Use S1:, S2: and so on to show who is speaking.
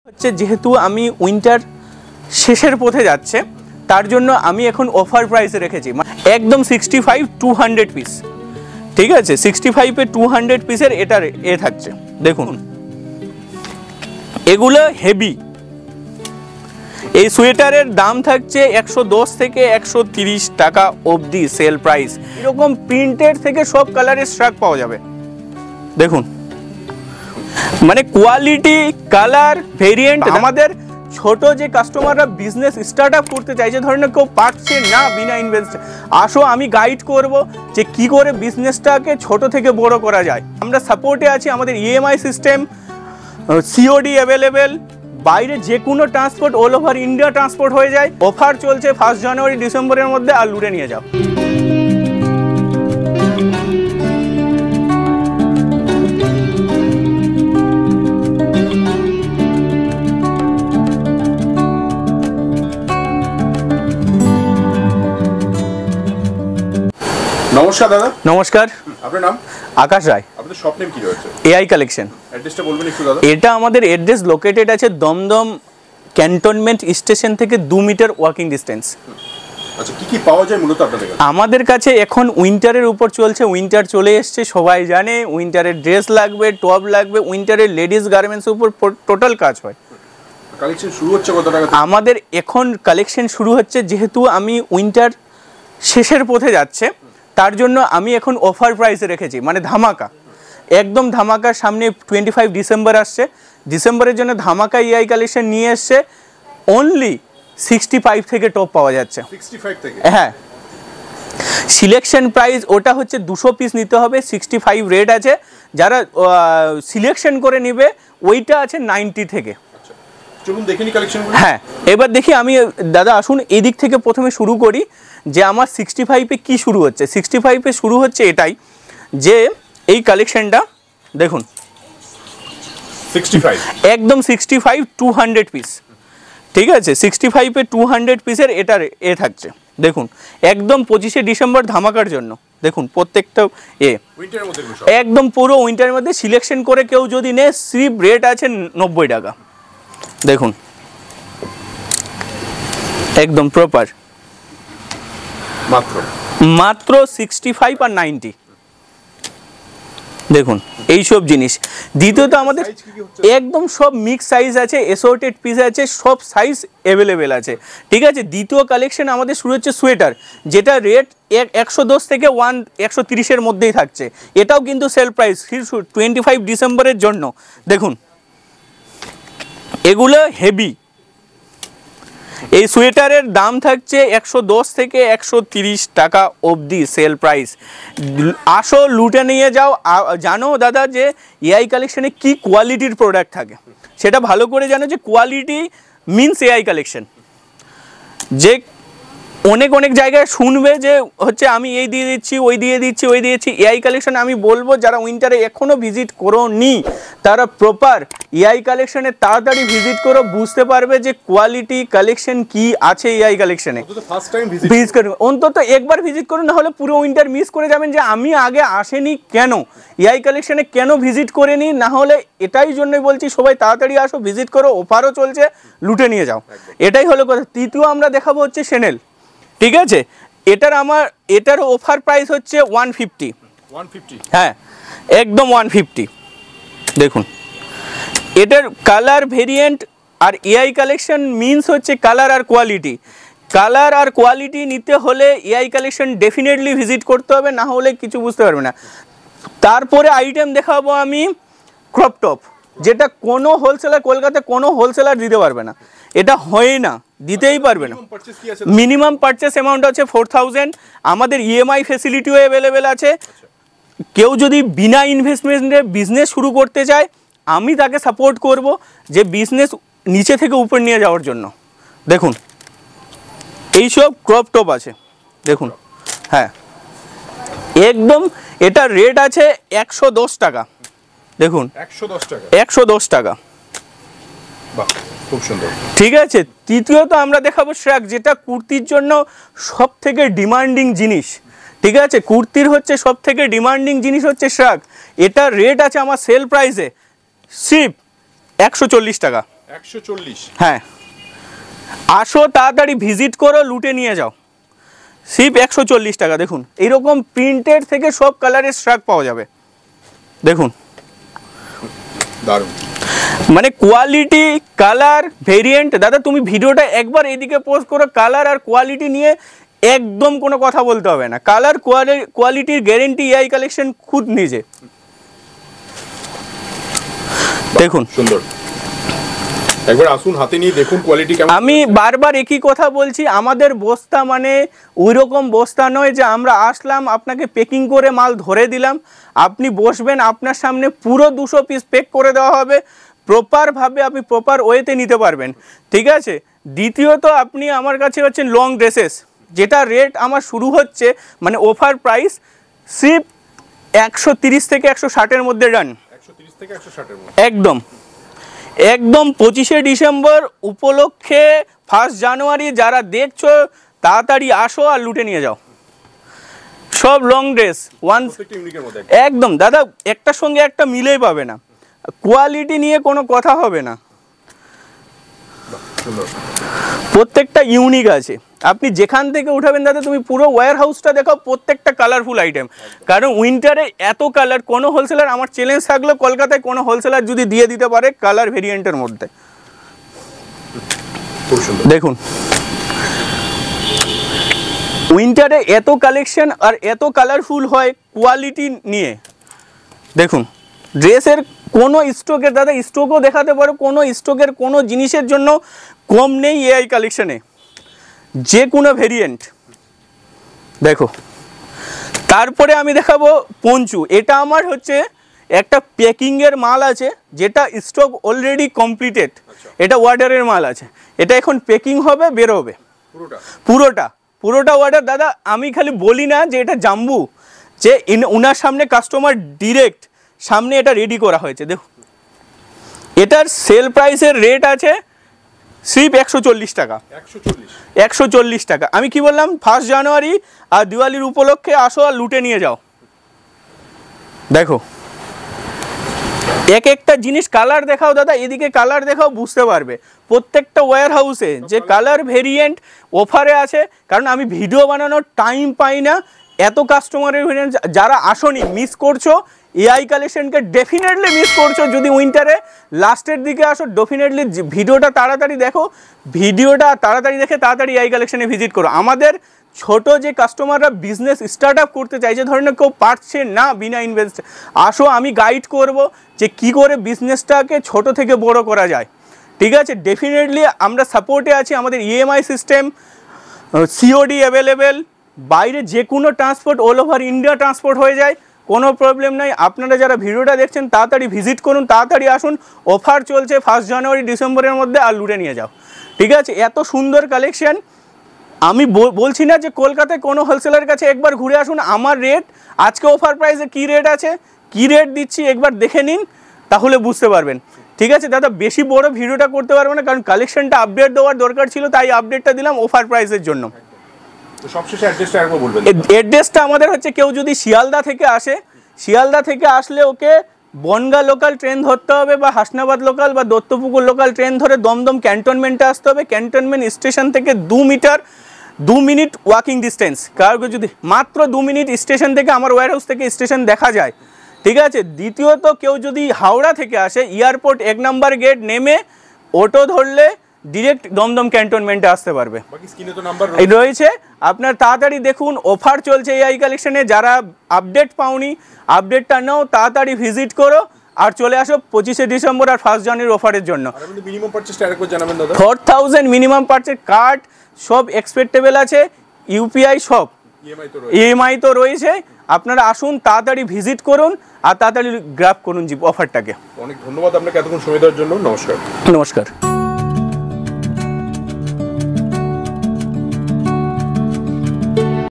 S1: হচ্ছে যেহেতু আমি উইন্টার শেষের পথে যাচ্ছে তার জন্য আমি এখন অফার প্রাইসে রেখেছি একদম 65 200 পিস। ঠিক আছে, 65 এ 200 পিসের এটার থাকছে। দেখুন এগুলো হেভি। এই সোয়েটারের দাম থাকছে 110 থেকে 130 টাকা অবধি সেল প্রাইস। এরকম প্রিন্টেড থেকে সব কালারের স্ট্রাক পাওয়া যাবে। দেখুন মানে কোয়ালিটি, কালার, ভেরিয়েন্ট। আমাদের ছোট যে কাস্টমাররা বিজনেস স্টার্ট আপ করতে চাইছে, ধরেন কেউ পাচ্ছে না বিনা ইনভেস্ট, আসো আমি গাইড করব যে কি করে বিজনেসটাকে ছোট থেকে বড় করা যায়। আমরা সাপোর্টে আছি, আমাদের ইএমআই সিস্টেম, সিওডি অ্যাভেলেবেল, বাইরে যে কোনো transport all over India transport হয়ে যায়। অফার চলছে 1 জানুয়ারি ডিসেম্বরের মধ্যে, আর লুটে নিয়ে যাও।
S2: নমস্কার দাদা।
S1: নমস্কার,
S2: আপনার নাম?
S1: আকাশ রায়।
S2: আপনাদের শপ নেম কি রয়েছে?
S1: AI collection.
S2: অ্যাড্রেসটা বলবেন একটু দাদা।
S1: এটা আমাদের অ্যাড্রেস লোকেটেড আছে দমদম ক্যান্টনমেন্ট স্টেশন থেকে 2 মিটার ওয়াকিং ডিস্টেন্স।
S2: আচ্ছা, কি কি পাওয়া যায় মূলত আপনাদের কাছে?
S1: আমাদের কাছে এখন উইন্টারের উপর চলছে, উইন্টার চলে এসছে, সবাই জানে উইন্টারের ড্রেস লাগবে, টপ লাগবে, উইন্টারের লেডিস গার্মেন্টসের উপর টোটাল কাজ হয়।
S2: কালেকশন শুরু হচ্ছে কত টাকা?
S1: আমাদের এখন কালেকশন শুরু হচ্ছে, যেহেতু আমি উইন্টার শেষের পথে যাচ্ছে তার জন্য আমি এখন অফার প্রাইসে রেখেছি, মানে ধামাকা, একদম ধামাকা। সামনে 25 ডিসেম্বর আসছে, ডিসেম্বরের জন্য ধামাকা এআই কালেকশন নিয়ে এসছে। অনলি 65 থেকে টপ পাওয়া যাচ্ছে।
S2: 65 থেকে?
S1: হ্যাঁ, সিলেকশন প্রাইস ওটা হচ্ছে 200 পিস নিতে হবে, 65 রেট আছে। যারা সিলেকশন করে নেবে ওইটা আছে 90 থেকে।
S2: চলুন দেখে নি কালেকশনগুলো।
S1: হ্যাঁ, এবার দেখি আমি দাদা আসুন এই দিক থেকে প্রথমে শুরু করি যে আমার 65 এ কি শুরু হচ্ছে। 65 এ শুরু হচ্ছে এটাই যে এই কালেকশনটা দেখুন
S2: 65
S1: একদম 65 200 পিস। ঠিক আছে, 65 এ 200 পিসের এটার থাকছে। দেখুন একদম 25শে ডিসেম্বর ধামাকার জন্য। দেখুন প্রত্যেকটা
S2: উইন্টারের মধ্যে
S1: একদম পুরো উইন্টারের মধ্যে সিলেকশন করে কেউ যদি নেয় সিপ রেট আছে 90 টাকা। দেখুন একদম প্রপার, মাত্র 65 আর 90। দেখুন এইসব জিনিস। দ্বিতীয়ত আমাদের একদম সব মিক্স সাইজ আছে, অ্যাসর্টেড পিস আছে, সব সাইজ অ্যাভেলেবেল আছে। ঠিক আছে, দ্বিতীয় কালেকশন আমাদের শুরু হচ্ছে সোয়েটার, যেটা রেট 110 থেকে 130-এর মধ্যেই থাকছে। এটাও কিন্তু সেল প্রাইস 25 ডিসেম্বরের জন্য। দেখুন এগুলো হেভি। এই সোয়েটারের দাম থাকছে 110 থেকে 130 টাকা অবধি সেল প্রাইস। আসো লুটে নিয়ে যাও। জানো দাদা যে এআই কালেকশনে কি কোয়ালিটির প্রোডাক্ট থাকে, সেটা ভালো করে জানো যে কোয়ালিটি মিনস এআই কালেকশন। যে অনেক জায়গায় শুনবে যে হচ্ছে আমি এই দিয়ে দিচ্ছি, ওই দিয়ে দিচ্ছি, ওই দিয়েছি। এআই কালেকশনে আমি বলবো যারা উইন্টারে এখনও ভিজিট করোনি তারা প্রপার এআই কালেকশনে তাড়াতাড়ি ভিজিট করো, বুঝতে পারবে যে কোয়ালিটি কালেকশন কি আছে এআই কালেকশনে। ভিজিট করবে, অন্তত একবার ভিজিট করুন, না হলে পুরো উইন্টার মিস করে যাবেন যে আমি আগে আসেনি কেন, এআই কালেকশনে কেন ভিজিট করেনি। না হলে এটাই জন্যই বলছি সবাই তাড়াতাড়ি আসো, ভিজিট করো, অফারও চলছে, লুটে নিয়ে যাও। এটাই হলো কথা। তৃতীয় আমরা দেখাবো হচ্ছে শ্যানেল। ঠিক আছে, এটার অফার প্রাইস হচ্ছে 150। হ্যাঁ একদম 150। দেখুন এটার কালার ভেরিয়েন্ট আর এআই কালেকশন মিনস হচ্ছে কালার আর কোয়ালিটি। কালার আর কোয়ালিটি নিতে হলে এআই কালেকশন ডেফিনেটলি ভিজিট করতে হবে, না হলে কিছু বুঝতে পারবে না। তারপরে আইটেম দেখাবো আমি ক্রপ টপ, যেটা কোনো হোলসেলার, কলকাতায় কোনো হোলসেলার দিতে পারবে না। এটা হয় না, দিতেই পারবে না। মিনিমাম পারচেস অ্যামাউন্ট আছে 4000। আমাদের ইএমআই ফেসিলিটিও অ্যাভেলেবেল আছে। কেউ যদি বিনা ইনভেস্টমেন্টে বিজনেস শুরু করতে চায়, আমি তাকে সাপোর্ট করব যে বিজনেস নিচে থেকে উপর নিয়ে যাওয়ার জন্য। দেখুন এইসব ক্রপ টপ আছে। দেখুন হ্যাঁ একদম এটার রেট আছে 110 টাকা। দেখুন 110 টাকা।
S2: খুব সুন্দর।
S1: ঠিক আছে, তৃতীয়ত আমরা দেখাবো শ্রাক, যেটা কুর্তির জন্য সব থেকে ডিমান্ডিং জিনিস। ঠিক আছে, কুর্তির হচ্ছে সব থেকে ডিমান্ডিং জিনিস হচ্ছে শ্রাক। এটা রেট আছে আমার সেল প্রাইসে সিপ 140 টাকা।
S2: 140।
S1: হ্যাঁ, আসো তাড়াতাড়ি ভিজিট করো, লুটে নিয়ে যাও। সিপ 140 টাকা। দেখুন এইরকম প্রিন্টেড থেকে সব কালারের স্ট্রাক পাওয়া যাবে। দেখুন
S2: দারুণ,
S1: মানে কোয়ালিটি, কালার, ভেরিয়েন্ট। দাদা তুমি ভিডিওটা একবার এইদিকে পোস্ট করো, কালার আর কোয়ালিটি নিয়ে একদম কোনো কথা বলতে হবে না। কালার কোয়ালিটির গ্যারেন্টি এআই কালেকশন খুদ নিজে। দেখুন
S2: সুন্দর, একবার আসুন হাতে নিয়ে দেখুন কোয়ালিটি কেমন।
S1: আমি বারবার একই কথা বলছি, আমাদের বস্তা মানে ওই রকম বস্তা নয় যে আমরা আসলাম আপনাকে পেকিং করে মাল ধরে দিলাম, আপনি বসবেন, আপনার সামনে পুরো 200 পিস পেক করে দেওয়া হবে, প্রপারভাবে আপনি প্রপার ওয়েতে নিতে পারবেন। ঠিক আছে, দ্বিতীয়ত আপনি আমার কাছে হচ্ছেন লং ড্রেসেস, যেটা রেট আমার শুরু হচ্ছে মানে অফার প্রাইস সিপ 130 থেকে 160-এর মধ্যে ডান।
S2: 130 থেকে 160 এর মধ্যে
S1: একদম একদম 25শে ডিসেম্বর উপলক্ষে 1 জানুয়ারি যারা দেখছো তাড়াতাড়ি আসো আর লুটে নিয়ে যাও। সব লং ড্রেস
S2: প্রত্যেকটা ইউনিকের মধ্যে
S1: একদম দাদা, একটার সঙ্গে একটা মিলেই পাবে না, কোয়ালিটি নিয়ে কোনো কথা হবে না,
S2: সুন্দর।
S1: প্রত্যেকটা ইউনিক আছে। আপনি যেখান থেকে উঠাবেন দাদা, তুমি পুরো ওয়্যার হাউসটা দেখো, প্রত্যেকটা কালারফুল আইটেম। কারণ উইন্টারে এত কালার, কোনো হোলসেলার, আমার চ্যালেঞ্জ থাকলো কলকাতায় কোনো হোলসেলার যদি দিয়ে দিতে পারে কালার ভেরিয়েন্টের মধ্যে।
S2: খুব সুন্দর।
S1: দেখুন উইন্টারে এত কালেকশন আর এত কালারফুল হয় কোয়ালিটি নিয়ে। দেখুন ড্রেসের কোনো স্টকের, দাদা স্টকও দেখাতে পারো, কোনো স্টকের কোনো জিনিসের জন্য কম নেই এআই কালেকশনে, যে কোনো ভেরিয়েন্ট। দেখো তারপরে আমি দেখাবো পঞ্চু। এটা আমার হচ্ছে একটা প্যাকিংয়ের মাল আছে, যেটা স্টক অলরেডি কমপ্লিটেড, এটা অর্ডারের মাল আছে, এটা এখন প্যাকিং হবে, বেরোবে পুরোটা পুরোটা অর্ডার। দাদা আমি খালি বলি না যে এটা জাম্বু, যে উনার সামনে কাস্টমার ডিরেক্ট সামনে এটা রেডি করা হয়েছে। দেখুন এটার সেল প্রাইসের রেট আছে সিপ 140 টাকা। 140 টাকা। আমি কি বললাম, 1 জানুয়ারি আর দিওয়ালির উপলক্ষে আসো আর লুটে নিয়ে যাও। দেখো এক একটা জিনিস কালার দেখাও দাদা, এদিকে কালার দেখাও, বুঝতে পারবে প্রত্যেকটা ওয়্যার হাউসে যে কালার ভেরিয়েন্ট অফারে আছে। কারণ আমি ভিডিও বানানোর টাইম পাই না, এত কাস্টমারের ভেরিয়েন্ট, যারা আসনি মিস করছো এআই কালেকশনকে, ডেফিনেটলি মিস করছো। যদি উইন্টারে লাস্টের দিকে আসো, ডেফিনেটলি ভিডিওটা তাড়াতাড়ি দেখো, ভিডিওটা তাড়াতাড়ি দেখে তাড়াতাড়ি এআই কালেকশনে ভিজিট করো। আমাদের ছোট যে কাস্টমাররা বিজনেস স্টার্ট আপ করতে চাইছে, ধরেন কেউ পারছে না বিনা ইনভেস্ট, আসো আমি গাইড করব যে কি করে বিজনেসটাকে ছোট থেকে বড় করা যায়। ঠিক আছে, ডেফিনেটলি আমরা সাপোর্টে আছি, আমাদের ইএমআই সিস্টেম, সিওডি অ্যাভেলেবেল, বাইরে যে কোনো transport, all over India transport হয়ে যায়, কোনো প্রবলেম নাই। আপনারা যারা ভিডিওটা দেখছেন তাড়াতাড়ি ভিজিট করুন, তাড়াতাড়ি আসুন, অফার চলছে 1 জানুয়ারি ডিসেম্বরের মধ্যে, আর লুটে নিয়ে যাও। ঠিক আছে, এত সুন্দর কালেকশন। আমি বলছি না যে কলকাতায় কোনো হোলসেলার কাছে একবার ঘুরে আসুন, আমার রেট আজকে অফার প্রাইসে কী রেট আছে, কী রেট দিচ্ছি একবার দেখে নিন, তাহলে বুঝতে পারবেন। ঠিক আছে দাদা, বেশি বড় ভিডিওটা করতে পারবো না, কারণ কালেকশনটা আপডেট দেওয়ার দরকার ছিল, তাই আপডেটটা দিলাম অফার প্রাইসের জন্য।
S2: সবশেষে অ্যাড্রেসটা একবার বলবেন।
S1: অ্যাড্রেসটা আমাদের হচ্ছে, কেউ যদি শিয়ালদা থেকে আসে, শিয়ালদা থেকে আসলে ওকে বনগাঁ লোকাল ট্রেন ধরতে হবে, বা হাসনাবাদ লোকাল বা দত্তপুকুর লোকাল ট্রেন ধরে দমদম ক্যান্টনমেন্টে আসতে হবে। ক্যান্টনমেন্ট স্টেশন থেকে 2 মিনিট ওয়াকিং ডিস্টেন্স। কারো যদি মাত্র 2 মিনিট স্টেশন থেকে, আমার ওয়্যার হাউস থেকে স্টেশন দেখা যায়। ঠিক আছে, দ্বিতীয়ত কেউ যদি হাওড়া থেকে আসে, এয়ারপোর্ট 1 নম্বর গেট নেমে অটো ধরলে ডিরেক্ট দমদম ক্যান্টনমেন্টে আসতে পারবে, রয়েছে। আপনার তাড়াতাড়ি দেখুন, অফার চলছে এআই কালেকশনে, যারা আপডেট পাওনি আপডেটটা নাও, তাড়াতাড়ি ভিজিট করো আর চলে আসো 25শে ডিসেম্বর আর 1 জানুয়ারির অফারের জন্য। 4000 মিনিমাম পারচেজ, কার্ড সব এক্সপেক্টেবল আছে, ইউপিআই সব, ইএমআই তো রয়েছে। আপনারা আসুন, তাড়াতাড়ি ভিজিট করুন আর তাড়াতাড়ি গ্র্যাব করুন অফারটাকে।
S2: অনেক ধন্যবাদ আপনাকে এতক্ষণ সময় দেওয়ার জন্য। নমস্কার।
S1: নমস্কার।